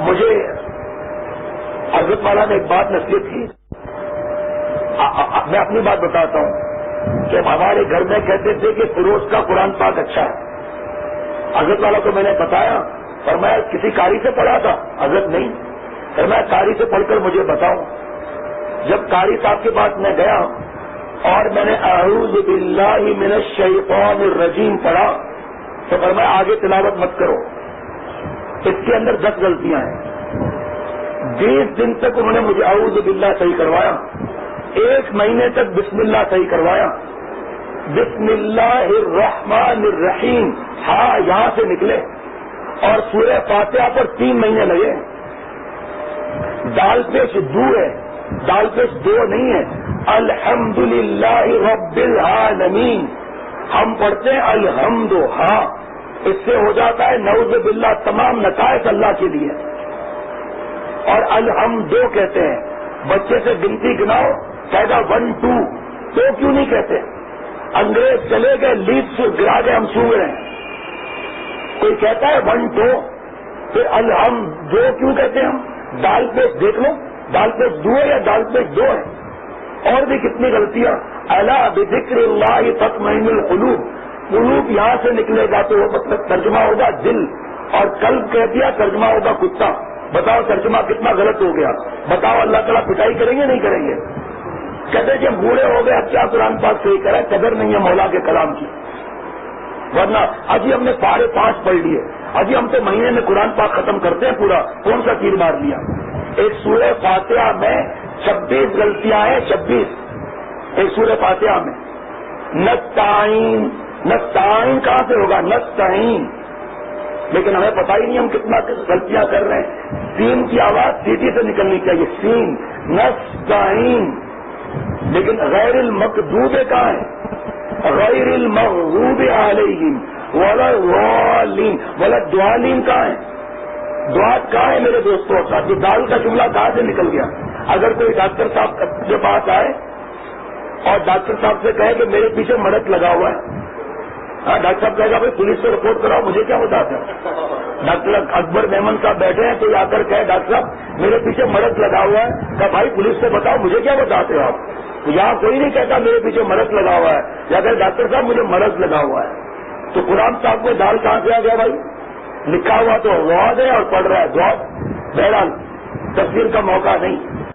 مجھے حضرت والا نے ایک بات نصیحت کی. میں اپنی بات بتاتا ہوں کہ ہمارے گھر میں کہتے تھے کہ فیروز کا قرآن پاک اچھا ہے. حضرت والا کو میں نے بتایا، فرمایا کسی قاری سے پڑھا تھا؟ حضرت نہیں. فرمایا قاری سے پڑھ کر مجھے بتاؤ. جب قاری صاحب کے پاس میں گیا اور میں نے اعوذ باللہ من الشیطان الرجیم پڑھا تو فرمایا آگے تلاوت مت کرو، اس کے اندر 10 غلطیاں ہیں. 20 دن تک انہوں نے مجھے اعوذ باللہ صحیح کروایا، 1 مہینے تک بسم اللہ صحیح کروایا. بسم اللہ الرحمن الرحیم ہاں یہاں سے نکلے، اور سورہ فاتحہ پر 3 مہینے لگے. دال پیش دو ہے، دال پیش دو نہیں ہے. الحمدللہ رب العالمین ہم پڑھتے ہیں الحمد، ہاں اس سے ہو جاتا ہے نعوذ باللہ تمام نقائص اللہ کے لیے. اور الحمد کہتے ہیں. بچے سے گنتی گناؤ کہے گا 1 2، تو کیوں نہیں کہتے؟ انگریز چلے گئے، لیڈ سے گرا گئے، ہم سو رہے ہیں. کوئی کہتا ہے 1 2، پھر الحمد 2 کیوں کہتے ہیں ہم؟ دال پیش دیکھ لو، دال پیش 2 ہے یا دال پیش 2 ہے. اور بھی کتنی غلطیاں. الا بذکر اللہ تطمئن القلوب، قلوب یہاں سے نکلے گا تو وہ مطلب ترجمہ ہوگا دل، اور قلب کہہ دیا ترجمہ ہوگا کتا. بتاؤ ترجمہ کتنا غلط ہو گیا. بتاؤ اللہ تعالیٰ پٹائی کریں گے نہیں کریں گے؟ کہتے کہ ہم بوڑھے ہو گئے اب کیا قرآن پاک صحیح کرا، قدر نہیں ہے مولا کے کلام کی. ورنہ ابھی ہم نے پارے 5 پڑھ لیے، ابھی ہم تو مہینے میں قرآن پاک ختم کرتے ہیں پورا. کون سا تیر مار لیا؟ ایک سورہ فاتحہ میں 26 غلطیاں ہیں. 26 ایک سورہ فاتحہ میں. نستعین، نستعین کہاں سے ہوگا؟ نستعین. لیکن ہمیں پتہ ہی نہیں ہم کتنا غلطیاں کر رہے ہیں. سین کی آواز سیٹی سے نکلنی چاہیے، سین. نستعین. لیکن غیر المغضوب کہاں ہے؟ غیر المغضوب علیہم ولا الضالین، ولا الضالین کہاں ہے؟ دعات کہاں ہے میرے دوستوں؟ ساتھ دال کا جملہ کہاں سے نکل گیا؟ اگر کوئی ڈاکٹر صاحب کے پاس آئے اور ڈاکٹر صاحب سے کہے کہ میرے پیچھے مرد لگا ہوا ہے، ہاں ڈاکٹر صاحب کہے گا بھائی پولیس سے رپورٹ کراؤ، مجھے کیا بتاتا ہے؟ ڈاکٹر اکبر میمن صاحب بیٹھے ہیں تو آ کر کہے ڈاکٹر صاحب میرے پیچھے مرد لگا ہوا ہے، کہ بھائی پولیس سے بتاؤ، مجھے کیا بتاتے ہو آپ؟ یہاں کوئی نہیں کہتا میرے پیچھے مرض لگا ہوا ہے، یا کہ ڈاکٹر صاحب مجھے مرض لگا ہوا ہے. تو قرآن صاحب کو دال کہاں سے آ گیا بھائی؟ لکھا ہوا تو وعد ہے اور پڑھ رہا ہے دعا. بہرحال تفسیر کا موقع نہیں.